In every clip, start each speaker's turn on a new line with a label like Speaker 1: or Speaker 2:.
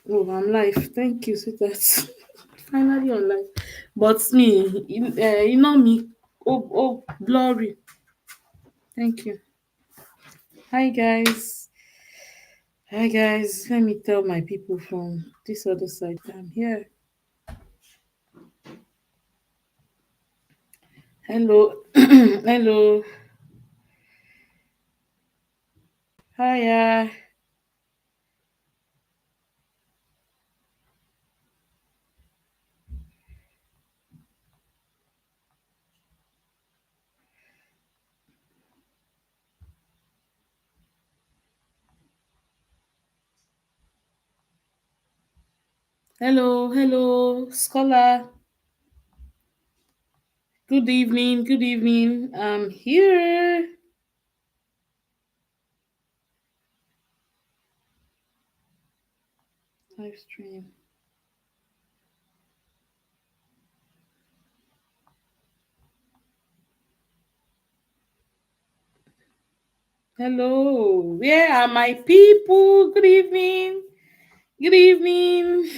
Speaker 1: Oh, I'm live. Thank you, sweetheart. Finally on live. But me, you know me. Blurry. Thank you. Hi, guys. Hi, guys. Let me tell my people from this other side. I'm here. Hello. Hello. Hiya. Hello. Hello. Scholar. Good evening. Good evening. I'm here. Live stream. Hello. Where are my people? Good evening. Good evening.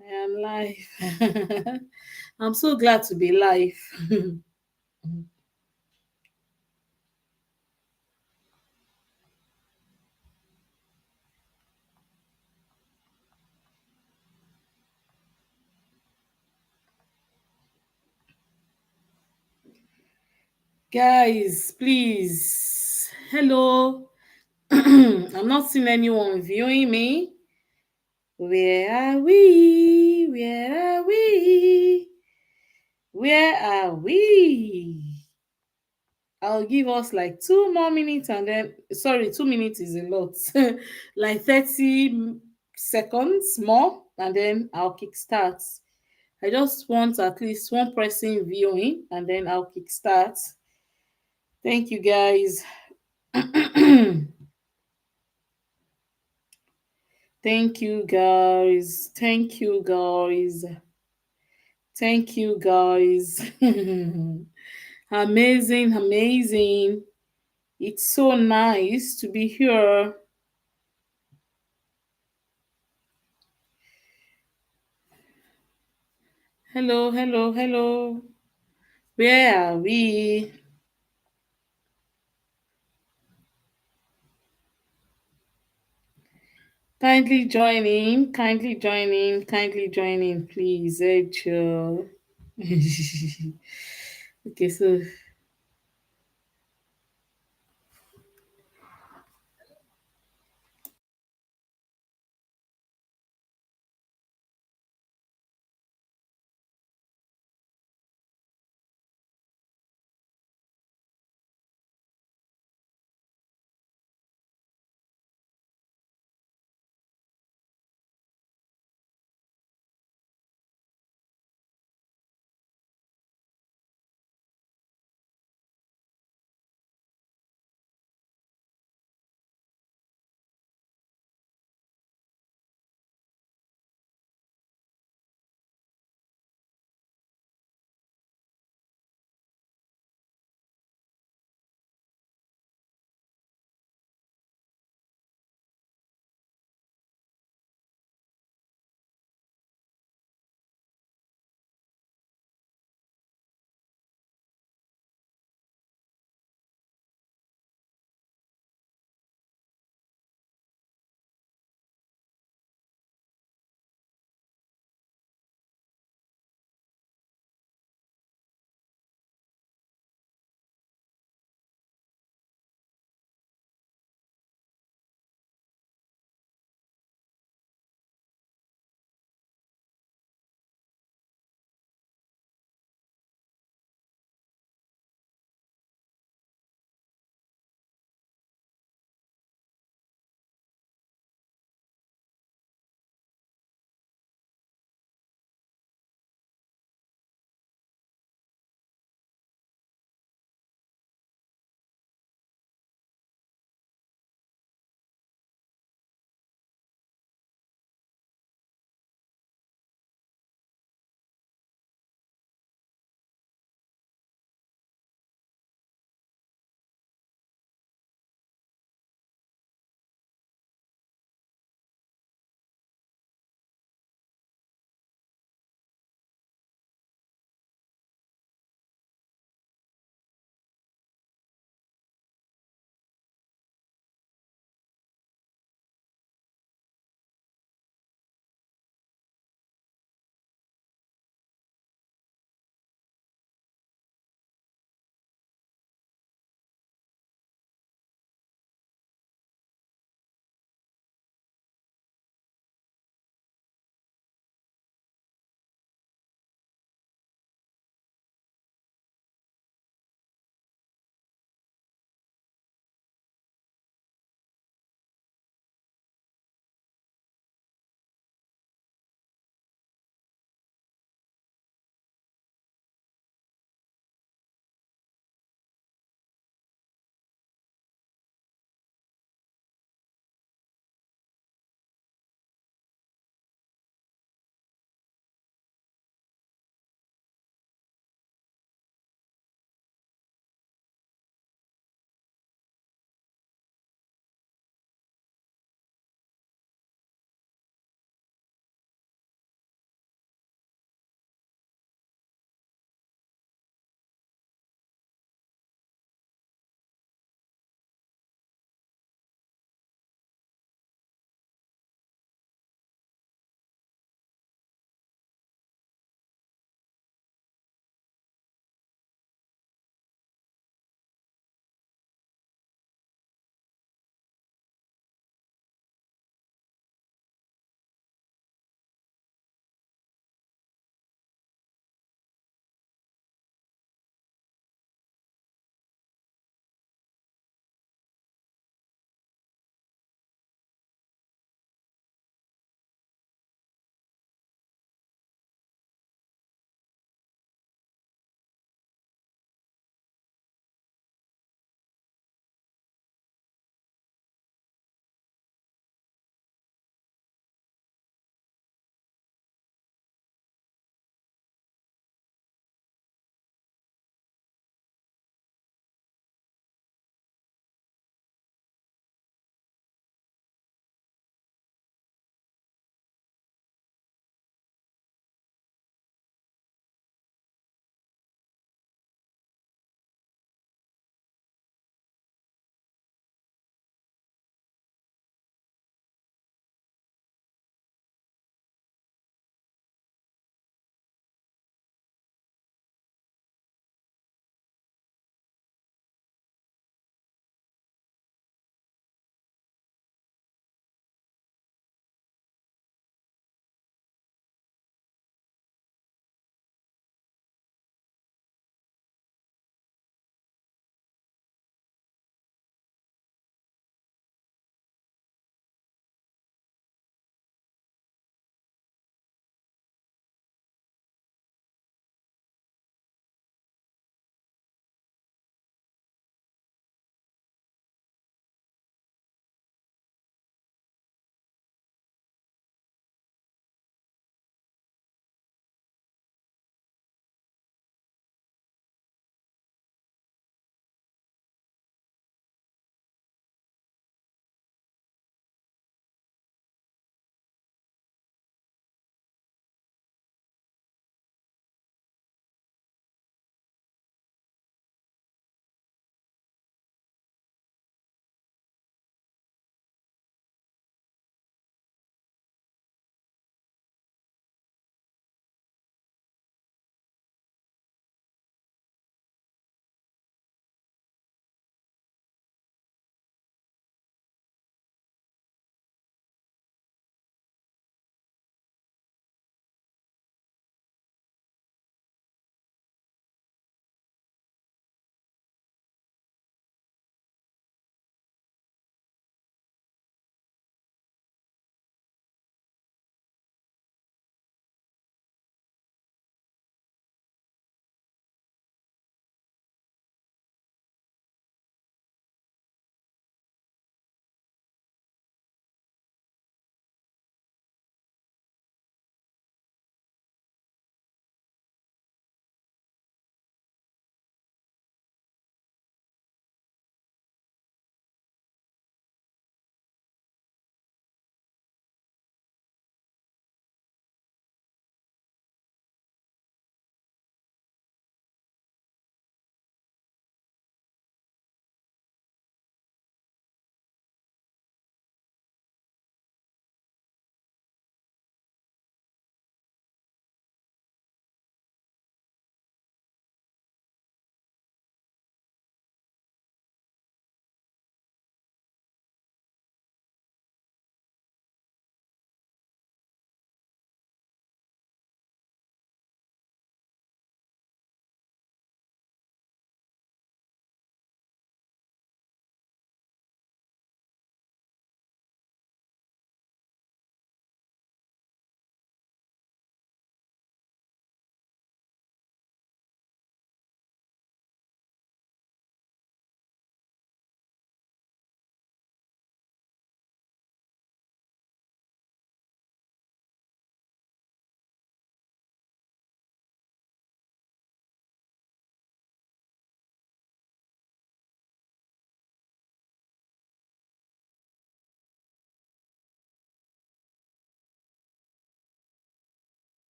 Speaker 1: I am live. I'm so glad to be live. Guys, please. Hello. I'm not seeing anyone viewing me. Where are we? Where are we? Where are we? I'll give us like 2 more minutes and then, sorry, 2 minutes is a lot. Like 30 seconds more and then I'll kickstart. I just want at least one person viewing and then I'll kickstart. Thank you guys. Thank you guys. Thank you guys. Thank you guys. Amazing, amazing. It's so nice to be here. Hello, hello, hello. Where are we? Kindly join in, kindly join in, please. Rachel. Okay, so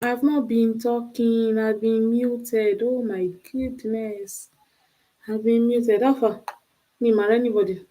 Speaker 1: I've not been talking. I've been muted. Oh my goodness. I've been muted. How far? Me, man, anybody?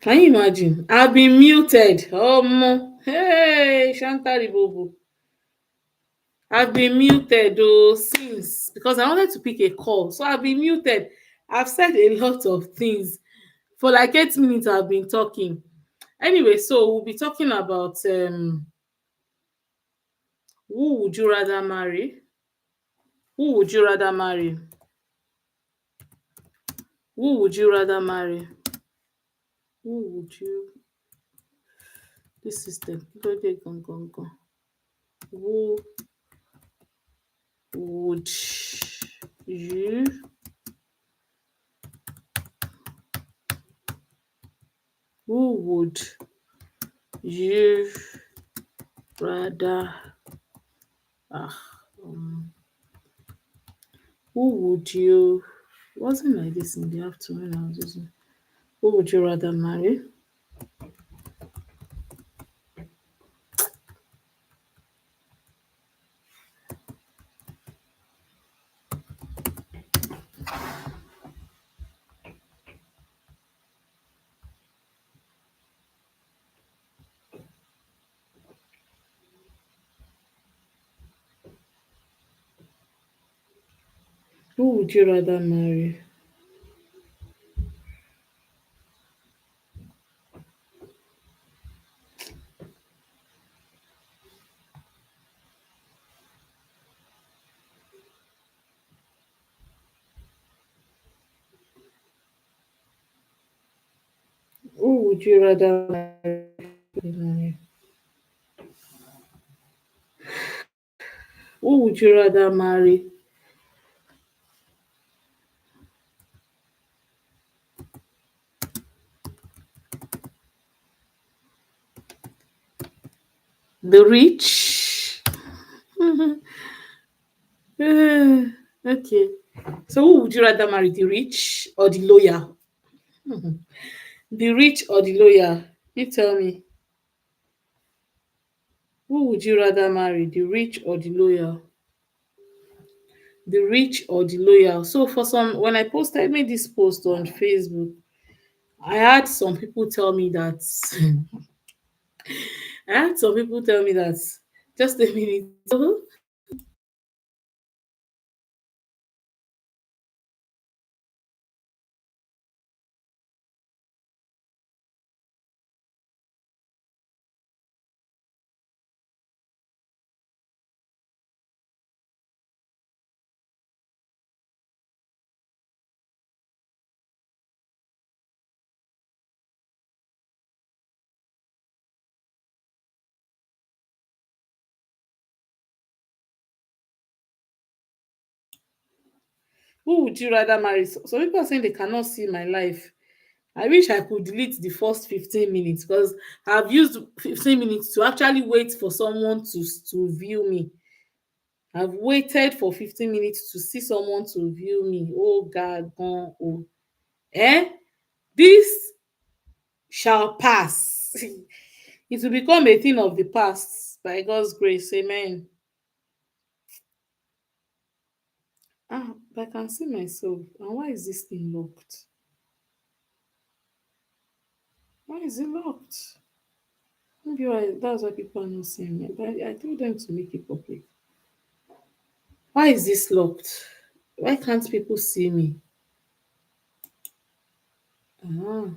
Speaker 1: Can you imagine? I've been muted. Oh, mo. Hey, Shankari Bobo. I've been muted since because I wanted to pick a call. So I've been muted. I've said a lot of things. For like 8 minutes, I've been talking. Anyway, so we'll be talking about who would you rather marry? Who would you rather marry? Who would you rather marry? Who would you? This system. Lode gangan. Who would you? Who would you rather? Ah, um, who would you? It wasn't like this in the afternoon. I was using. Who would you rather marry? Who would you rather marry? Who would you rather marry? Who would you rather marry? The rich? Okay. So who would you rather marry? The rich or the lawyer? The rich or the lawyer? You tell me. Who would you rather marry? The rich or the lawyer? The rich or the loyal. So for some, when I posted made this post on Facebook, I had some people tell me that I had some people tell me that just a minute. Who would you rather marry? Some people are saying they cannot see my life. I wish I could delete the first 15 minutes because I've used 15 minutes to actually wait for someone to view me. I've waited for 15 minutes to see someone to view me. Oh God, gone. Oh. Eh? This shall pass. It will become a thing of the past by God's grace. Amen. Ah, but I can see myself. And why is this thing locked? Why is it locked? Maybe that's why people are not seeing me. But I told them to make it public. Why is this locked? Why can't people see me? Ah,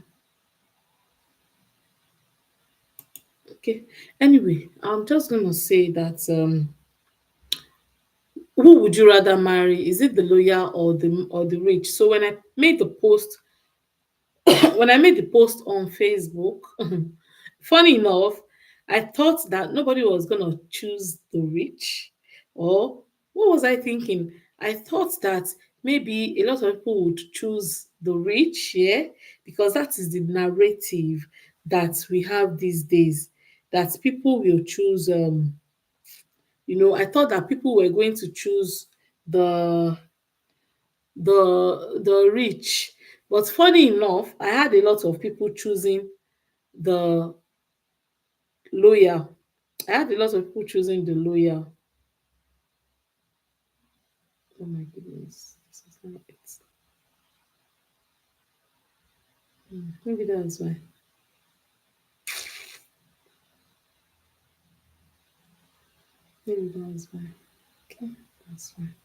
Speaker 1: okay. Anyway, I'm just gonna say that who would you rather marry? Is it the lawyer or the rich? So when I made the post, when I made the post on Facebook, funny enough, I thought that nobody was gonna choose the rich, or what was I thinking? I thought that maybe a lot of people would choose the rich, yeah, because that is the narrative that we have these days. That people will choose. I thought that people were going to choose the the rich, but funny enough, I had a lot of people choosing the loyal. I had a lot of people choosing the loyal. Oh my goodness, this is not it. Maybe that's why. Maybe that's why. Okay, that's fine.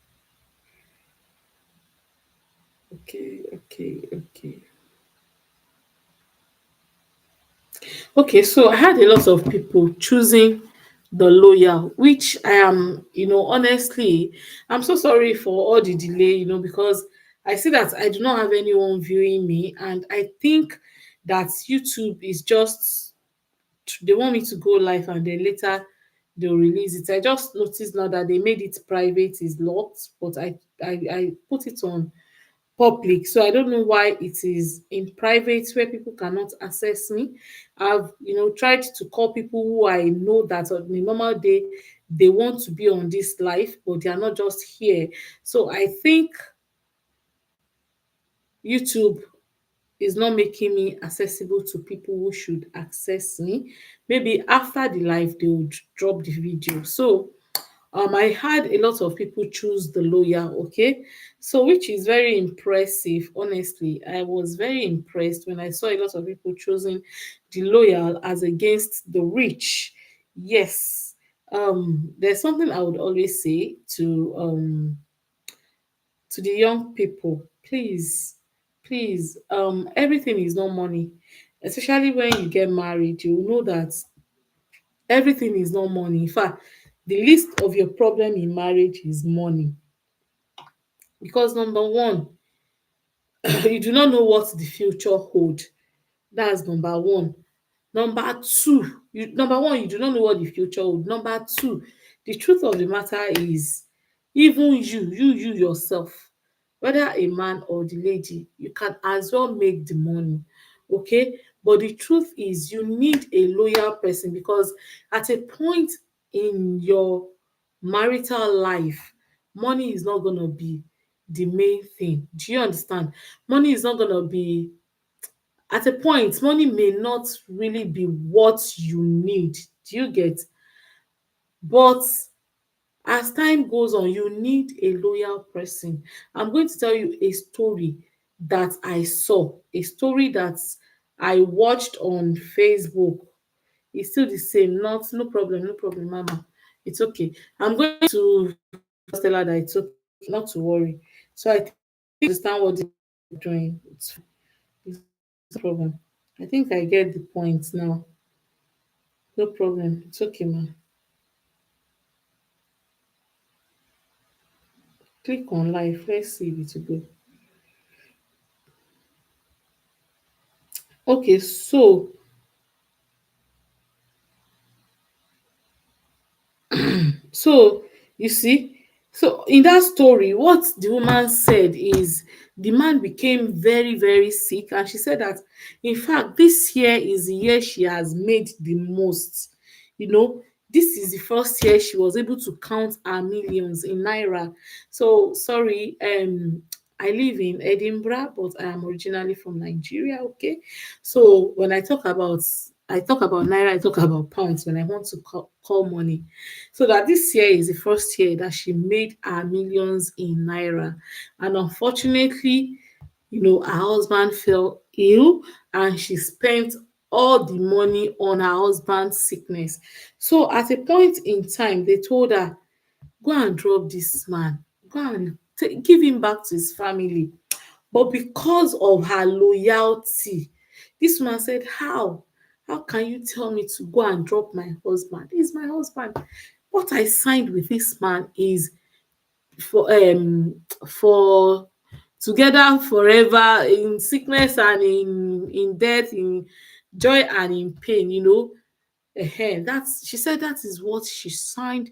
Speaker 1: Okay, okay, okay. Okay, so I had a lot of people choosing the loyal, which I am, honestly, I'm so sorry for all the delay, because I see that I do not have anyone viewing me, and I think that YouTube is just, they want me to go live and then later they'll release it. I just noticed now that they made it private is locked, but I put it on public. So I don't know why it is in private where people cannot access me. I've tried to call people who I know that on a normal day they want to be on this live, but they are not just here. So I think YouTube is not making me accessible to people who should access me. Maybe after the live they would drop the video. So I had a lot of people choose the loyal, okay, so which is very impressive. Honestly, I was very impressed when I saw a lot of people choosing the loyal as against the rich. Yes, there's something I would always say to the young people. Please, everything is not money, especially when you get married. You know that everything is not money. In fact, the least of your problem in marriage is money, because number one, you do not know what the future hold. That's number one. Number two, number one, you do not know what the future hold. Number two, the truth of the matter is, even you yourself, whether a man or the lady, you can as well make the money. Okay, but the truth is you need a loyal person, because at a point in your marital life, money is not going to be the main thing. Do you understand? Money is not going to be, at a point, money may not really be what you need. Do you get? But as time goes on, you need a loyal person. I'm going to tell you a story that I saw, a story that I watched on Facebook. It's still the same. Not no problem, no problem, Mama. It's okay. I'm going to just tell her that it's okay, not to worry. So I think you understand what they're doing. It's no problem. I think I get the point now. No problem. It's okay, man. Click on live. Let's see if it will go. Okay, so you see, so in that story, what the woman said is the man became very, very sick, and she said that in fact this year is the year she has made the most. You know, this is the first year she was able to count her millions in naira. So sorry, I live in Edinburgh, but I am originally from Nigeria. Okay, so when I talk about naira, I talk about pounds when I want to call money. So that this year is the first year that she made her millions in naira. And unfortunately, her husband fell ill and she spent all the money on her husband's sickness. So at a point in time, they told her, go and drop this man, go and give him back to his family. But because of her loyalty, this man said, how? How can you tell me to go and drop my husband? He's my husband. What I signed with this man is for together forever, in sickness and in death, in joy and in pain, that's, she said that is what she signed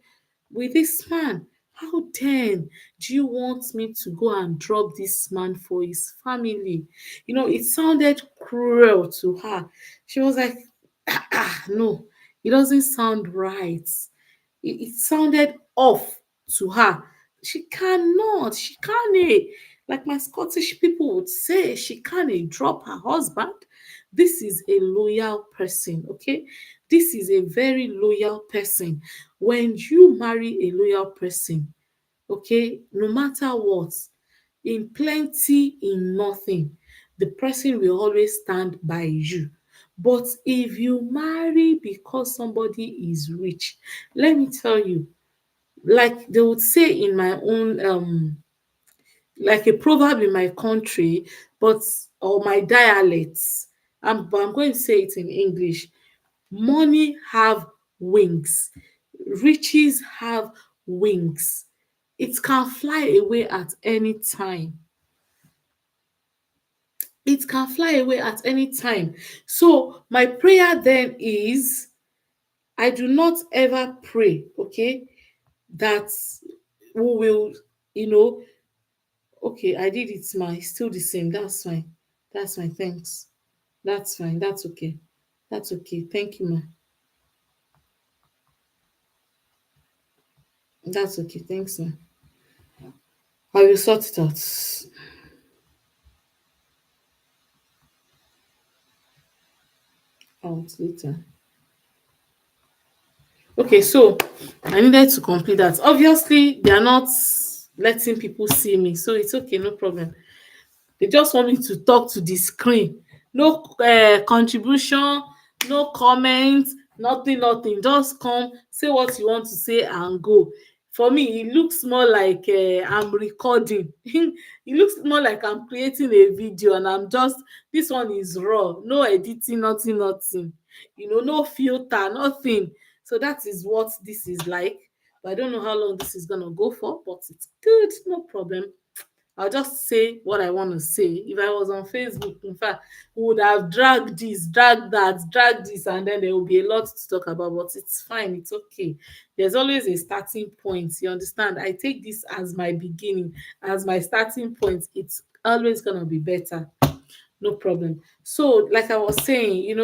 Speaker 1: with this man. How then do you want me to go and drop this man for his family? It sounded cruel to her. She was like, no, it doesn't sound right. It sounded off to her. She can't, like my Scottish people would say, she can't drop her husband. This is a loyal person, okay? This is a very loyal person. When you marry a loyal person, okay, no matter what, in plenty, in nothing, the person will always stand by you. But if you marry because somebody is rich, let me tell you, like they would say in my own like a proverb in my country, but or my dialects, but I'm going to say it in English. Money have wings, riches have wings. It can fly away at any time. It can fly away at any time. So my prayer then is, I do not ever pray, okay, that we will, you know, okay, I did it, ma, it's still the same. That's fine. That's fine. Thanks. That's fine. That's okay. That's okay. Thank you, ma. That's okay. Thanks, ma. I will sort it out later. Okay, so I needed to complete that. Obviously, they are not letting people see me, so it's okay, no problem. They just want me to talk to the screen. No contribution, no comment, nothing, nothing. Just come, say what you want to say and go. For me, it looks more like I'm recording. It looks more like I'm creating a video and I'm just, this one is raw. No editing, nothing, nothing. No filter, nothing. So that is what this is like. But I don't know how long this is going to go for, but it's good, no problem. I'll just say what I want to say. If I was on Facebook, in fact, we would have dragged this, dragged that, dragged this, and then there will be a lot to talk about. But it's fine, it's okay. There's always a starting point. You understand? I take this as my beginning, as my starting point. It's always gonna be better. No problem. So, like I was saying,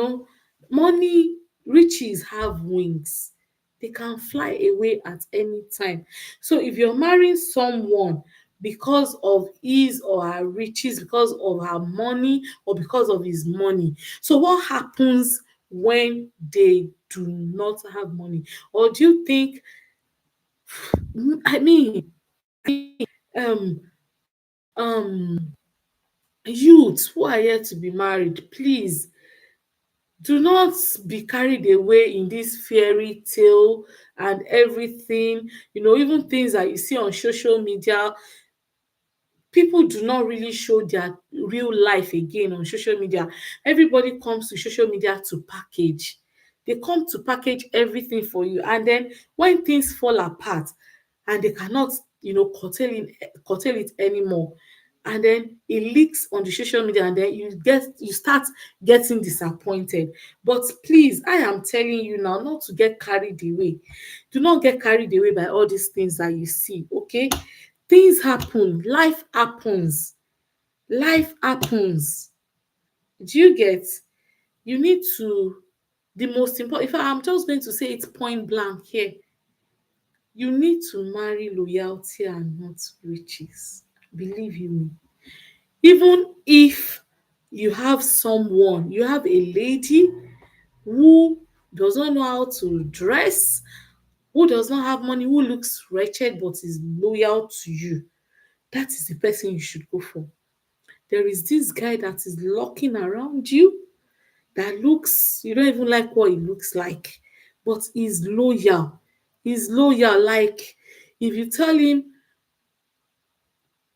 Speaker 1: money, riches have wings. They can fly away at any time. So, if you're marrying someone because of his or her riches, because of her money, or because of his money, so what happens when they do not have money? Or do you think, I mean, um, youth who are yet to be married, please do not be carried away in this fairy tale and everything. Even things that you see on social media, people do not really show their real life again on social media. Everybody comes to social media to package. They come to package everything for you, and then when things fall apart and they cannot curtail it anymore, and then it leaks on the social media, and then you start getting disappointed. But please, I am telling you now, not to get carried away. Do not get carried away by all these things that you see, okay? Things happen, life happens, life happens. Do you get? You need to, the most important, if I'm just going to say it point blank here, you need to marry loyalty and not riches. Believe you me. Even if you have a lady who does not know how to dress, who does not have money, who looks wretched but is loyal to you, that is the person you should go for. There is this guy that is lurking around you, that looks, you don't even like what he looks like, but he's loyal. He's loyal. Like, if you tell him,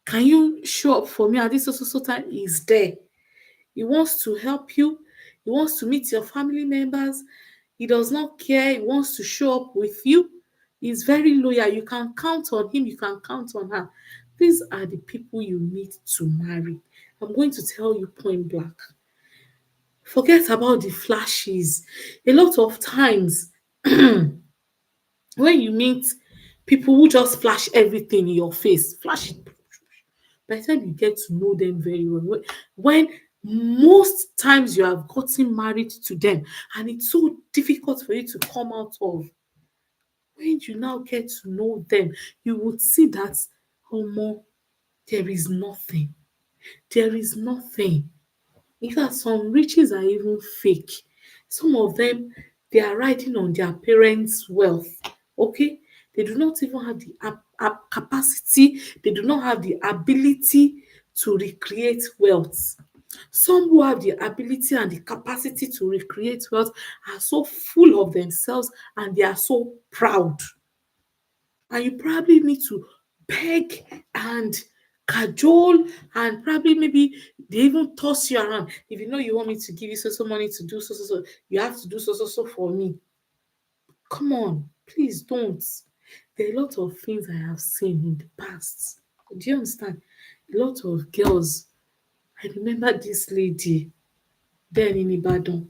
Speaker 1: can you show up for me at this so time, he's there. He wants to help you. He wants to meet your family members. He does not care. He wants to show up with you. He's very loyal. You can count on him. You can count on her. These are the people you need to marry. I'm going to tell you point blank. Forget about the flashes. A lot of times, when you meet People who just flash everything in your face, flash it. By the time you get to know them very well, when most times you have gotten married to them and it's so difficult for you to come out of, when you now get to know them, you would see that, oh more, there is nothing. There is nothing. In fact, some riches are even fake. Some of them, they are riding on their parents' wealth. Okay? They do not even have the capacity, they do not have the ability to recreate wealth. Some who have the ability and the capacity to recreate wealth are so full of themselves and they are so proud. And you probably need to beg and cajole and probably maybe they even toss you around. If you know you want me to give you so money to do so, you have to do so for me. Come on, please don't. There are a lot of things I have seen in the past. Do you understand? A lot of girls. I remember this lady then in Ibadan.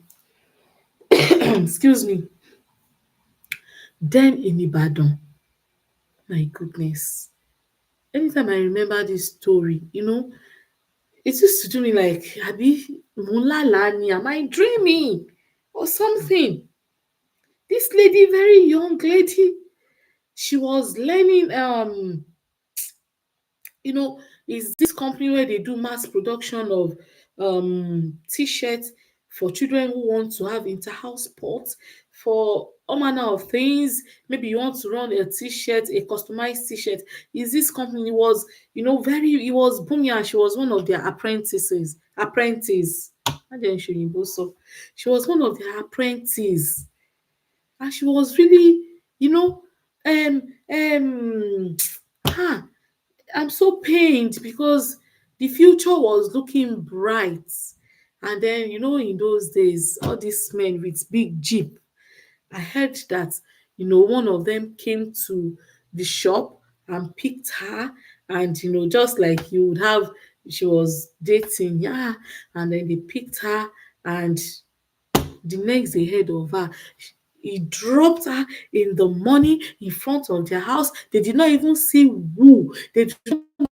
Speaker 1: Excuse me. Then in Ibadan. My goodness. Anytime I remember this story, it used to do me like, abi, mulala ni, am I dreaming or something? This lady, very young lady, she was learning. Is this company where they do mass production of t-shirts for children who want to have inter-house sports for all manner of things. Maybe you want to run a t-shirt, a customized t-shirt. Is this company was, very, it was booming, and she was one of their apprentice. How do I show you so? She was one of their apprentices, and she was really, um um ah I'm so pained because the future was looking bright. And then, in those days, all these men with big jeep, I heard that, one of them came to the shop and picked her, and, just like you would have, she was dating, yeah, and then they picked her, and the next they heard of her, he dropped her in the money in front of their house. They did not even see who. They did not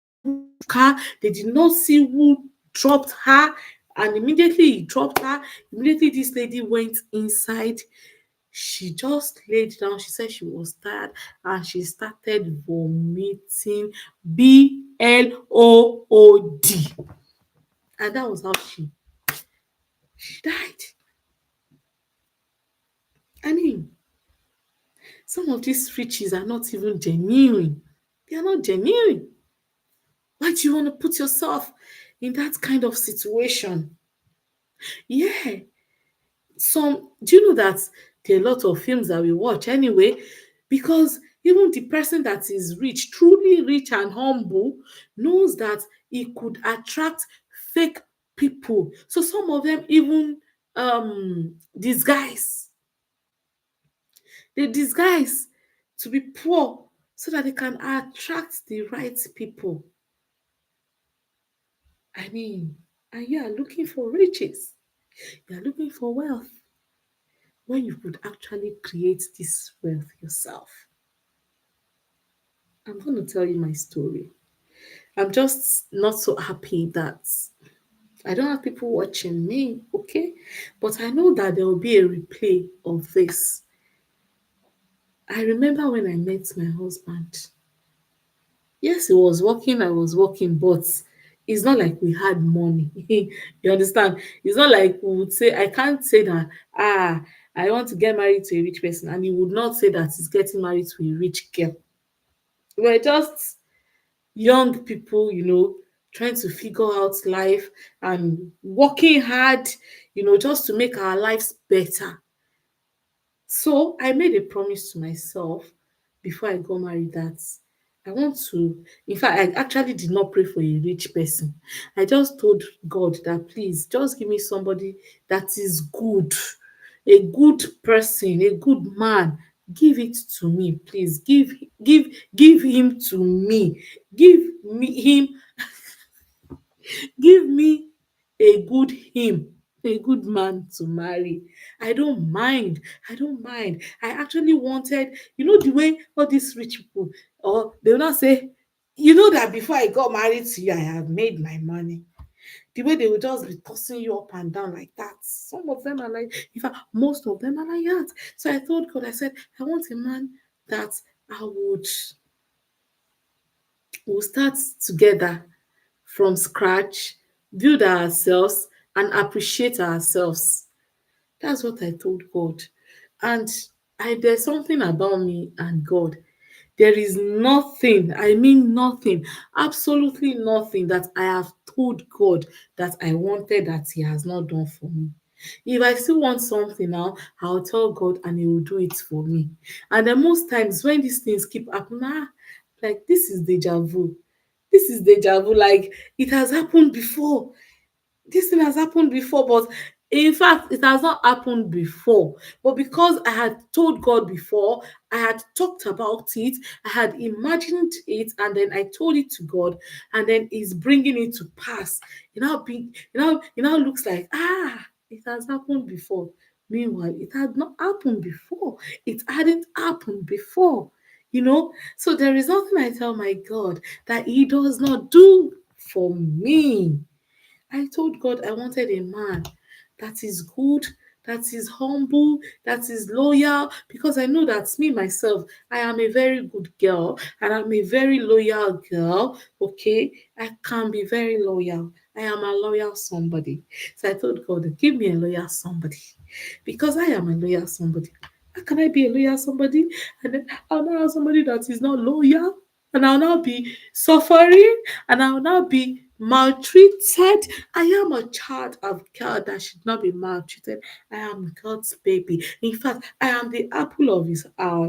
Speaker 1: car. They did not see who dropped her. And immediately he dropped her. Immediately this lady went inside. She just laid down. She said she was tired and she started vomiting. BLOOD. And that was how she died. I mean, some of these riches are not even genuine. They are not genuine. Why do you want to put yourself in that kind of situation? Yeah. Do you know that there are a lot of films that we watch anyway? Because even the person that is rich, truly rich and humble, knows that he could attract fake people. So some of them even disguise. They disguise to be poor so that they can attract the right people. I mean, and you are looking for riches, you are looking for wealth when you could actually create this wealth yourself. I'm going to tell you my story. I'm just not so happy that I don't have people watching me, okay? But I know that there will be a replay of this. I remember when I met my husband. Yes, he was working, I was working, but it's not like we had money. You understand? It's not like we would say, I can't say that, I want to get married to a rich person, and he would not say that he's getting married to a rich girl. We're just young people, trying to figure out life and working hard, just to make our lives better. So I made a promise to myself before I got married that I want to, in fact, I actually did not pray for a rich person. I just told God that please just give me somebody that is good, a good person, a good man. Give it to me, please. Give him to me. Give me a good him. a good man to marry. I don't mind. I don't mind. I actually wanted, the way all these rich people, or they will not say, that before I got married to you, I have made my money. The way they will just be tossing you up and down like that. Some of them are like, in fact, most of them are like that. So I told God, I said, I want a man that I would we'll start together from scratch, build ourselves, and appreciate ourselves. That's what I told God. And there's something about me and God. There is nothing, I mean nothing, absolutely nothing that I have told God that I wanted that He has not done for me. If I still want something now, I'll tell God and He will do it for me. And then most times when these things keep happening, like this is deja vu. This is deja vu. Like it has happened before. This thing has happened before, but in fact, it has not happened before. But because I had told God before, I had talked about it, I had imagined it, and then I told it to God, and then He's bringing it to pass. It now looks like it has happened before. Meanwhile, it had not happened before. It hadn't happened before. So there is nothing I tell my God that He does not do for me. I told God I wanted a man that is good, that is humble, that is loyal, because I know that me myself, I am a very good girl and I'm a very loyal girl. Okay, I can be very loyal. I am a loyal somebody. So I told God, give me a loyal somebody because I am a loyal somebody. How can I be a loyal somebody and then I'll now have somebody that is not loyal? And I'll now be suffering and I'll now be maltreated. I am a child of God that should not be maltreated. I am God's baby. In fact, I am the apple of His eye.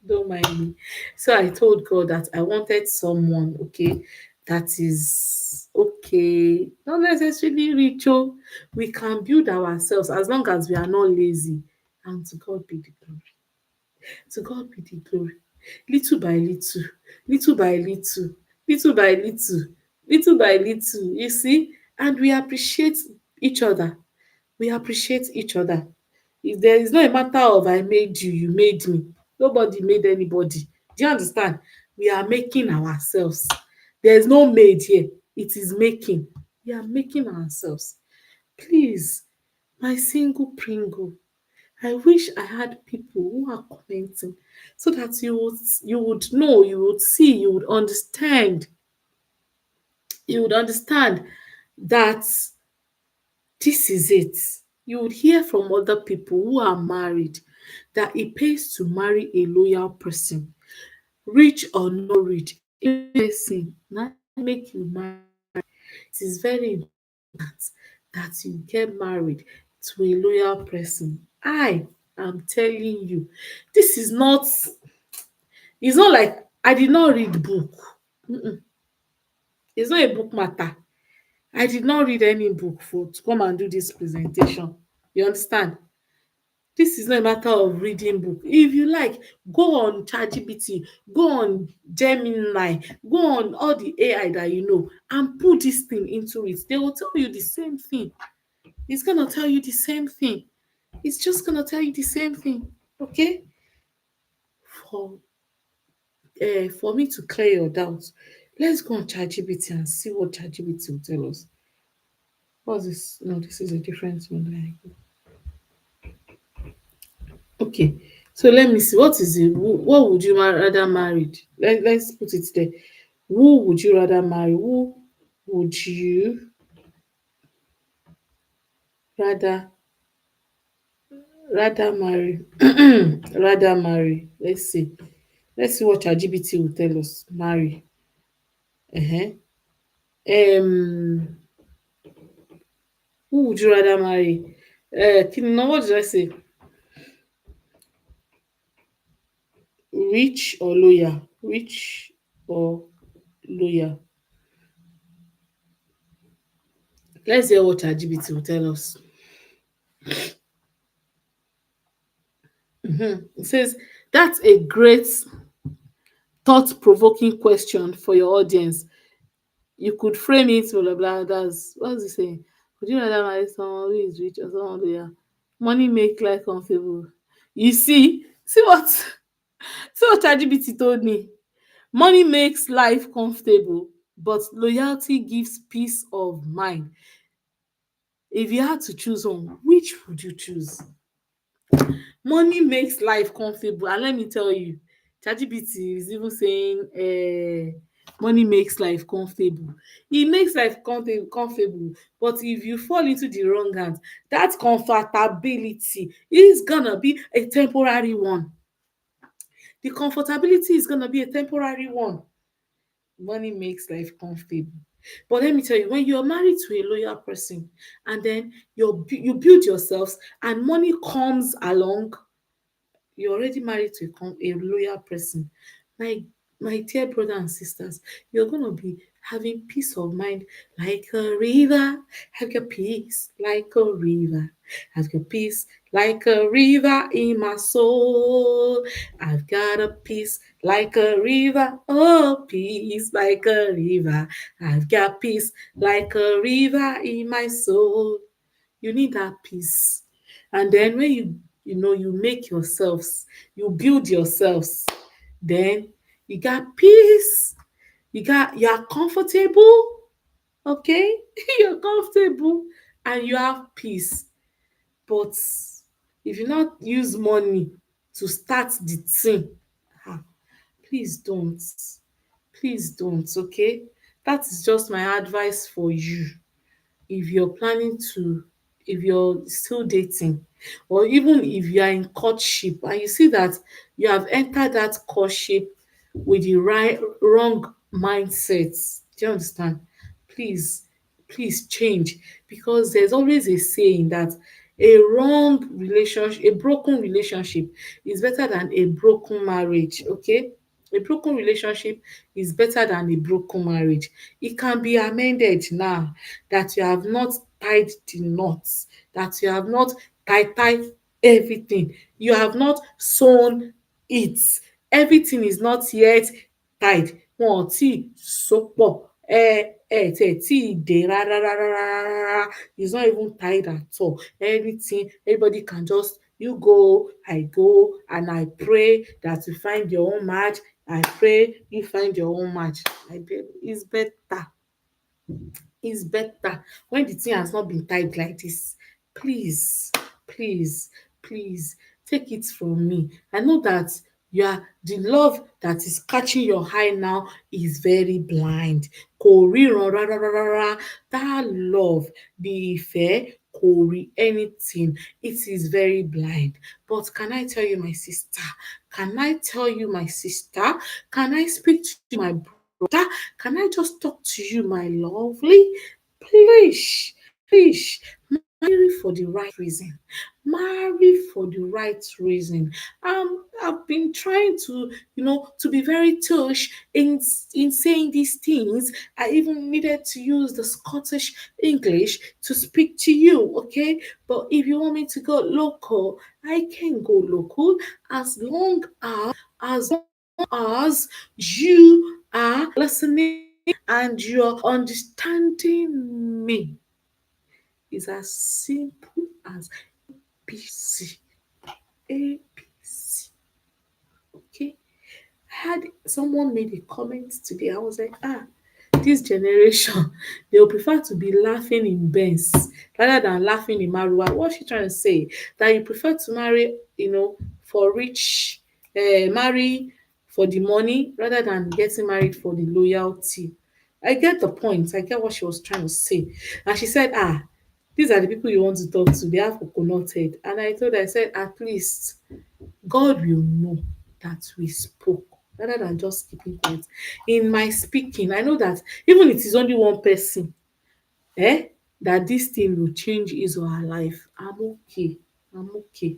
Speaker 1: Don't mind me. So I told God that I wanted someone, okay, that is okay, not necessarily rich. Oh, we can build ourselves as long as we are not lazy. And to God be the glory. To God be the glory. Little by little, little by little, little by little, little by little, you see, and we appreciate each other. We appreciate each other. If there is not a matter of I made you, you made me. Nobody made anybody. Do you understand? We are making ourselves. There is no made here. It is making. We are making ourselves. Please, my single Pringle, I wish I had people who are commenting so that you would know, you would see, you would understand that this is it. You would hear from other people who are married that it pays to marry a loyal person, rich or not rich. If person na make you marry, it is very important that you get married to a loyal person. I am telling you, this is not, it's not like I did not read book. Mm-mm. It's not a book matter. I did not read any book for to come and do this presentation. You understand? This is not a matter of reading book. If you like, go on ChatGPT, go on Gemini, go on all the AI that you know, and put this thing into it. They will tell you the same thing. It's gonna tell you the same thing. It's just gonna tell you the same thing. Okay? For for me to clear your doubts, let's go on ChatGPT and see what ChatGPT will tell us. What's this? No, this is a different one. Okay, so let me see. What is it? What would you rather married? Let's put it there. Who would you rather marry? Who would you rather rather marry? Rather marry. Let's see. Let's see what ChatGPT will tell us. Marry. Uh-huh. Um, who would you rather marry? What did I say? Rich or loyal? Rich or loyal? Let's hear what ChatGPT will tell us. It says that's a great thought-provoking question for your audience. You could frame it blah blah blah. That's what's he saying? Would you rather marry someone who is rich or someone who, yeah, money make life comfortable? You see what see what ChatGPT told me. Money makes life comfortable, but loyalty gives peace of mind. If you had to choose one, which would you choose? Money makes life comfortable, and let me tell you, ChatGPT is even saying money makes life comfortable. E makes life comfortable, but if you fall into the wrong hands, that comfortability is gonna be a temporary one. The comfortability is gonna be a temporary one. Money makes life comfortable. But let me tell you, when you're married to a loyal person and then you build yourselves and money comes along, you're already married to a loyal person. My my dear brother and sisters, you're gonna be having peace of mind like a river. Have your peace like a river. Have your peace like a river in my soul. I've got a peace like a river. Oh, peace like a river. I've got peace like a river in my soul. You need that peace. And then when you make yourselves, you build yourselves, then you got peace, you are comfortable, okay? You're comfortable and you have peace. But if you not use money to start the thing, ah, please don't. Please don't, okay? That is just my advice for you. If you're planning to, if you're still dating, or even if you are in courtship and you see that you have entered that courtship with the wrong mindset, do you understand? Please, please change, because there's always a saying that a broken relationship is better than a broken marriage, okay? A broken relationship is better than a broken marriage. It can be amended now that you have not tied the knots, that you have not tied everything, you have not sewn it, everything is not yet tied. Wọn ò tíì so pọ̀, ẹ tiẹ̀ tíì dé rárá, it's not even tied at all. Anything, everybody can just, you go, I go, and I pray that you find your own match. I pray you find your own match. I beg, it's better when the thing has not been tied like this. Please, please, please take it from me. I know that the love that is catching your eye now is very blind. Kò ríran rárá. That love, the ìfẹ́, kò rí anything. It is very blind. But can I tell you, my sister? Can I tell you, my sister? Can I speak to you, my brother? Can I just talk to you, my lovely? Please, please, marry for the right reason. Marry for the right reason. I've been trying to, to be very touch in saying these things. I even needed to use the Scottish English to speak to you, okay? But if you want me to go local, I can go local as long as you are listening and you're understanding me. It's as simple as ABC. ABC. Okay. I had someone made a comment today. I was like, this generation, they'll prefer to be laughing in Benz rather than laughing in Marua. What's she trying to say? That you prefer to marry, for rich, marry for the money rather than getting married for the loyalty. I get the point. I get what she was trying to say. And she said, these are the people you want to talk to. They have coconut head. And I told her, I said, at least God will know that we spoke rather than just keeping quiet. In my speaking, I know that even it is only one person, eh, that this thing will change his or her life. I'm okay. I'm okay.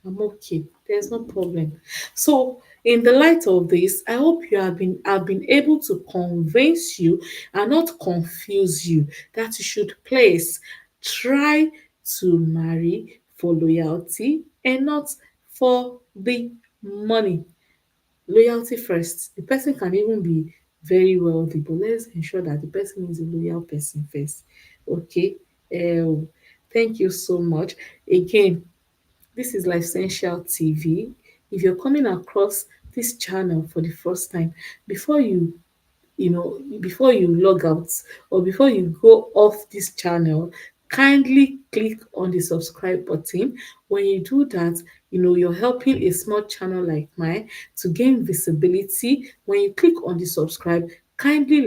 Speaker 1: I'm okay. There's no problem. So, in the light of this, I hope I've been able to convince you and not confuse you that you should please try to marry for loyalty and not for the money. Loyalty first. The person can even be very wealthy, but let's ensure that the person is a loyal person first. Okay. Thank you so much. Again, this is Lifestyle TV. If you're coming across this channel for the first time, before before you log out or before you go off this channel, kindly click on the subscribe button. When you do that, you're helping a small channel like mine to gain visibility. When you click on the subscribe, kindly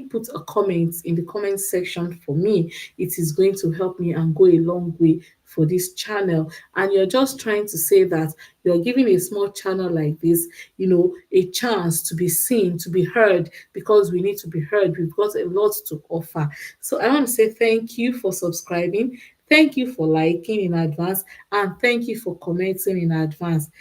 Speaker 1: put a comment in the comment section for me. It is going to help me and go a long way for this channel. And you're just trying to say that you're giving a small channel like this, a chance to be seen, to be heard, because we need to be heard. We've got a lot to offer. So I want to say thank you for subscribing. Thank you for liking in advance, and thank you for commenting in advance.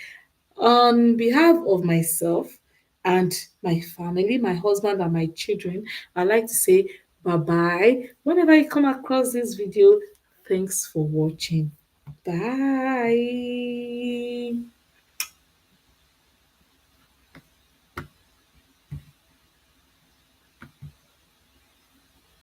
Speaker 1: On behalf of myself and my family, my husband and my children, I'd like to say bye bye. Whenever you come across this video, thanks for watching. Bye.